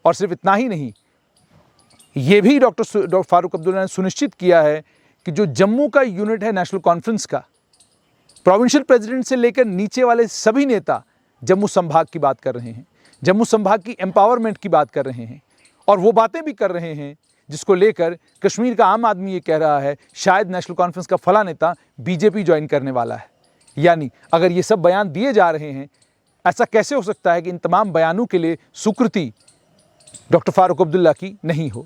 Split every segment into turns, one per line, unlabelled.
और सिर्फ इतना ही नहीं, ये भी डॉक्टर फारूक अब्दुल्ला ने सुनिश्चित किया है कि जो जम्मू का यूनिट है नेशनल कॉन्फ्रेंस का, प्रोविंशियल प्रेसिडेंट से लेकर नीचे वाले सभी नेता जम्मू संभाग की बात कर रहे हैं, जम्मू संभाग की एम्पावरमेंट की बात कर रहे हैं, और वो बातें भी कर रहे हैं जिसको लेकर कश्मीर का आम आदमी ये कह रहा है शायद नेशनल कॉन्फ्रेंस का फला नेता बीजेपी ज्वाइन करने वाला है। यानी अगर ये सब बयान दिए जा रहे हैं, ऐसा कैसे हो सकता है कि इन तमाम बयानों के लिए स्वीकृति डॉक्टर फारूक अब्दुल्ला की नहीं हो।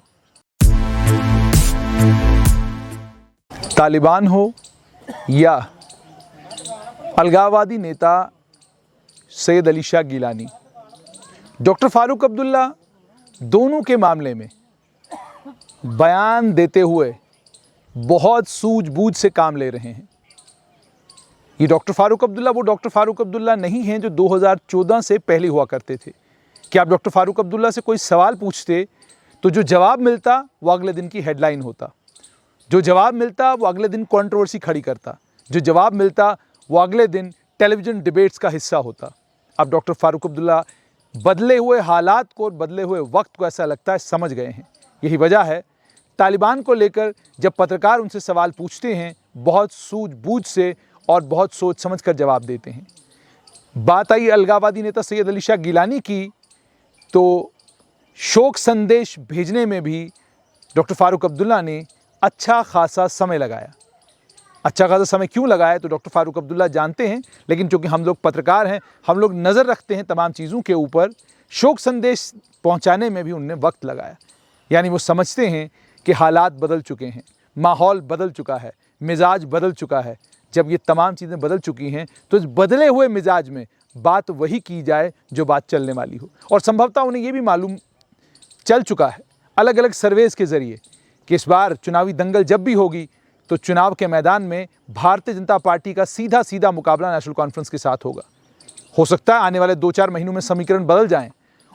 तालिबान हो या अलगाववादी नेता सैयद अली शाह गिलानी, डॉक्टर फारूक अब्दुल्ला दोनों के मामले में बयान देते हुए बहुत सूझबूझ से काम ले रहे हैं। ये डॉक्टर फारूक अब्दुल्ला वो डॉक्टर फारूक अब्दुल्ला नहीं हैं जो 2014 से पहले हुआ करते थे कि आप डॉक्टर फारूक अब्दुल्ला से कोई सवाल पूछते तो जो जवाब मिलता वो अगले दिन की हेडलाइन होता, जो जवाब मिलता वो अगले दिन कंट्रोवर्सी खड़ी करता, जो जवाब मिलता वो अगले दिन टेलीविज़न डिबेट्स का हिस्सा होता। अब डॉक्टर फारूक अब्दुल्ला बदले हुए हालात को और बदले हुए वक्त को ऐसा लगता है समझ गए हैं। यही वजह है तालिबान को लेकर जब पत्रकार उनसे सवाल पूछते हैं बहुत सूझबूझ से और बहुत सोच समझ कर जवाब देते हैं। बात आई अलगाववादी नेता सैयद अली शाह गिलानी की, तो शोक संदेश भेजने में भी डॉक्टर फारूक अब्दुल्ला ने अच्छा खासा समय लगाया। अच्छा खासा समय क्यों लगाया तो डॉक्टर फारूक अब्दुल्ला जानते हैं, लेकिन चूँकि हम लोग पत्रकार हैं, हम लोग नज़र रखते हैं तमाम चीज़ों के ऊपर। शोक संदेश पहुंचाने में भी उनने वक्त लगाया। यानी वो समझते हैं कि हालात बदल चुके हैं, माहौल बदल चुका है, मिजाज बदल चुका है। जब ये तमाम चीज़ें बदल चुकी हैं तो इस बदले हुए मिजाज में बात वही की जाए जो बात चलने वाली हो। और संभवतः उन्हें ये भी मालूम चल चुका है अलग अलग सर्वेज़ के ज़रिए कि इस बार चुनावी दंगल जब भी होगी तो चुनाव के मैदान में भारतीय जनता पार्टी का सीधा सीधा मुकाबला नेशनल कॉन्फ्रेंस के साथ होगा। हो सकता है आने वाले 2-4 महीनों में समीकरण बदल जाएं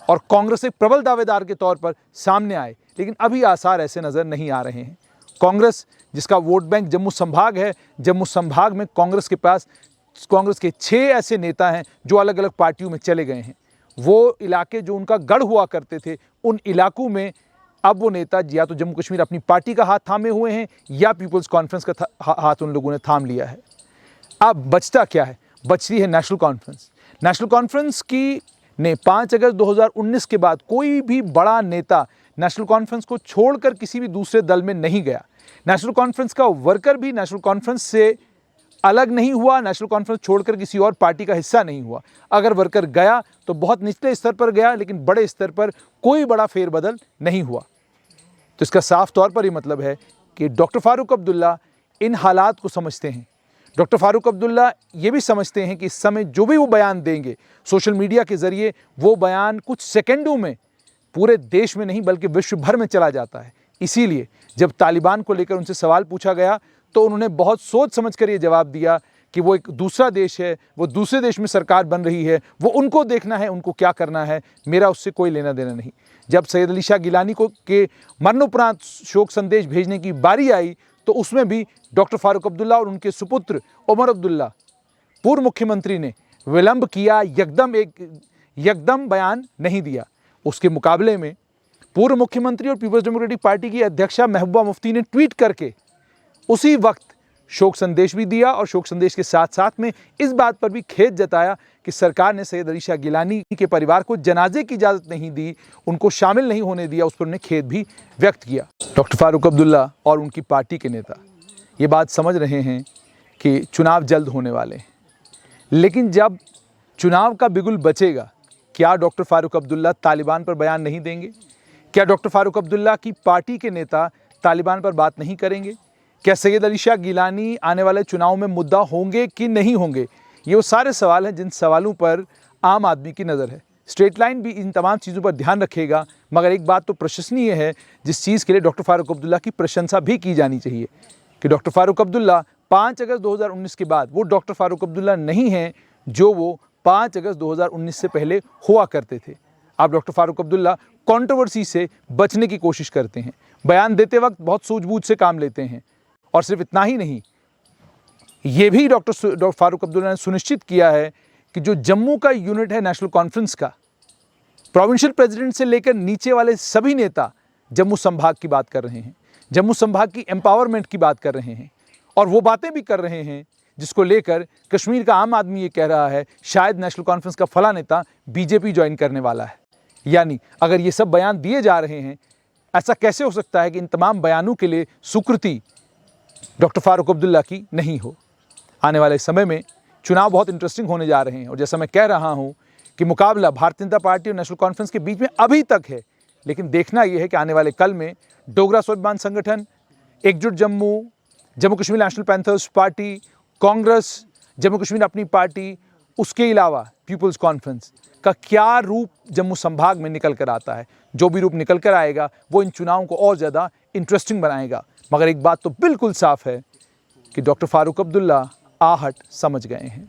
और कांग्रेस एक प्रबल दावेदार के तौर पर सामने आए, लेकिन अभी आसार ऐसे नज़र नहीं आ रहे हैं। कांग्रेस जिसका वोट बैंक जम्मू संभाग है, जम्मू संभाग में कांग्रेस के पास कांग्रेस के 6 ऐसे नेता हैं जो अलग अलग पार्टियों में चले गए हैं। वो इलाके जो उनका गढ़ हुआ करते थे, उन इलाकों में अब वो नेता या तो जम्मू कश्मीर अपनी पार्टी का हाथ थामे हुए हैं या पीपल्स कॉन्फ्रेंस का हाथ उन लोगों ने थाम लिया है। अब बचता क्या है? बचती है नेशनल कॉन्फ्रेंस। नेशनल कॉन्फ्रेंस की ने 5 अगस्त 2019 के बाद कोई भी बड़ा नेता नेशनल कॉन्फ्रेंस को छोड़कर किसी भी दूसरे दल में नहीं गया। नेशनल कॉन्फ्रेंस का वर्कर भी नेशनल कॉन्फ्रेंस से अलग नहीं हुआ, नेशनल कॉन्फ्रेंस छोड़कर किसी और पार्टी का हिस्सा नहीं हुआ। अगर वर्कर गया तो बहुत निचले स्तर पर गया, लेकिन बड़े स्तर पर कोई बड़ा फेरबदल नहीं हुआ। तो इसका साफ तौर पर ये मतलब है कि डॉक्टर फारूक अब्दुल्ला इन हालात को समझते हैं। डॉक्टर फारूक अब्दुल्ला ये भी समझते हैं कि इस समय जो भी वो बयान देंगे सोशल मीडिया के ज़रिए, वो बयान कुछ सेकेंडों में पूरे देश में नहीं बल्कि विश्व भर में चला जाता है। इसीलिए जब तालिबान को लेकर उनसे सवाल पूछा गया तो उन्होंने बहुत सोच समझ कर ये जवाब दिया कि वो एक दूसरा देश है, वो दूसरे देश में सरकार बन रही है, वो उनको देखना है, उनको क्या करना है, मेरा उससे कोई लेना देना नहीं। जब सैयद अली शाह गिलानी को के मरणोपरांत शोक संदेश भेजने की बारी आई तो उसमें भी डॉक्टर फारूक अब्दुल्ला और उनके सुपुत्र उमर अब्दुल्ला पूर्व मुख्यमंत्री ने विलंब किया, यकदम बयान नहीं दिया। उसके मुकाबले में पूर्व मुख्यमंत्री और पीपल्स डेमोक्रेटिक पार्टी की अध्यक्षा महबूबा मुफ्ती ने ट्वीट करके उसी वक्त शोक संदेश भी दिया और शोक संदेश के साथ साथ में इस बात पर भी खेद जताया कि सरकार ने सैयद अली शाह गिलानी के परिवार को जनाजे की इजाज़त नहीं दी, उनको शामिल नहीं होने दिया। उस पर उन्हें खेद भी व्यक्त किया। डॉक्टर फारूक अब्दुल्ला और उनकी पार्टी के नेता ये बात समझ रहे हैं कि चुनाव जल्द होने वाले हैं, लेकिन जब चुनाव का बिगुल बचेगा, क्या डॉक्टर फारूक अब्दुल्ला तालिबान पर बयान नहीं देंगे? क्या डॉक्टर फारूक अब्दुल्ला की पार्टी के नेता तालिबान पर बात नहीं करेंगे? क्या सैयद अली शाह गिलानी आने वाले चुनाव में मुद्दा होंगे कि नहीं होंगे? ये वो सारे सवाल हैं जिन सवालों पर आम आदमी की नज़र है। स्ट्रेट लाइन भी इन तमाम चीज़ों पर ध्यान रखेगा, मगर एक बात तो प्रशंसनीय है जिस चीज़ के लिए डॉक्टर फारूक अब्दुल्ला की प्रशंसा भी की जानी चाहिए कि डॉक्टर फारूक अब्दुल्ला 5 अगस्त 2019 के बाद वो डॉक्टर फारूक अब्दुल्ला नहीं हैं जो वो 5 अगस्त 2019 से पहले हुआ करते थे। अब डॉक्टर फारूक अब्दुल्ला कंट्रोवर्सी से बचने की कोशिश करते हैं, बयान देते वक्त बहुत सूझबूझ से काम लेते हैं। और सिर्फ इतना ही नहीं, ये भी डॉक्टर फारूक अब्दुल्ला ने सुनिश्चित किया है कि जो जम्मू का यूनिट है नेशनल कॉन्फ्रेंस का, प्रोविंशियल प्रेसिडेंट से लेकर नीचे वाले सभी नेता जम्मू संभाग की बात कर रहे हैं, जम्मू संभाग की एम्पावरमेंट की बात कर रहे हैं और वो बातें भी कर रहे हैं जिसको लेकर कश्मीर का आम आदमी ये कह रहा है शायद नेशनल कॉन्फ्रेंस का फला नेता बीजेपी ज्वाइन करने वाला है। यानी अगर ये सब बयान दिए जा रहे हैं, ऐसा कैसे हो सकता है कि इन तमाम बयानों के लिए स्वीकृति डॉक्टर फारूक अब्दुल्ला की नहीं हो। आने वाले समय में चुनाव बहुत इंटरेस्टिंग होने जा रहे हैं और जैसा मैं कह रहा हूं कि मुकाबला भारतीय जनता पार्टी और नेशनल कॉन्फ्रेंस के बीच में अभी तक है, लेकिन देखना यह है कि आने वाले कल में डोगरा स्वाभिमान संगठन, एकजुट Jammu, Jammu Kashmir national panthers party, Congress, Jammu Kashmir अपनी पार्टी, उसके अलावा पीपल्स कॉन्फ्रेंस का क्या रूप जम्मू संभाग में निकल कर आता है। जो भी रूप निकल कर आएगा वो इन चुनावों को और ज़्यादा इंटरेस्टिंग बनाएगा। मगर एक बात तो बिल्कुल साफ है कि डॉक्टर फारूक अब्दुल्ला आहट समझ गए हैं।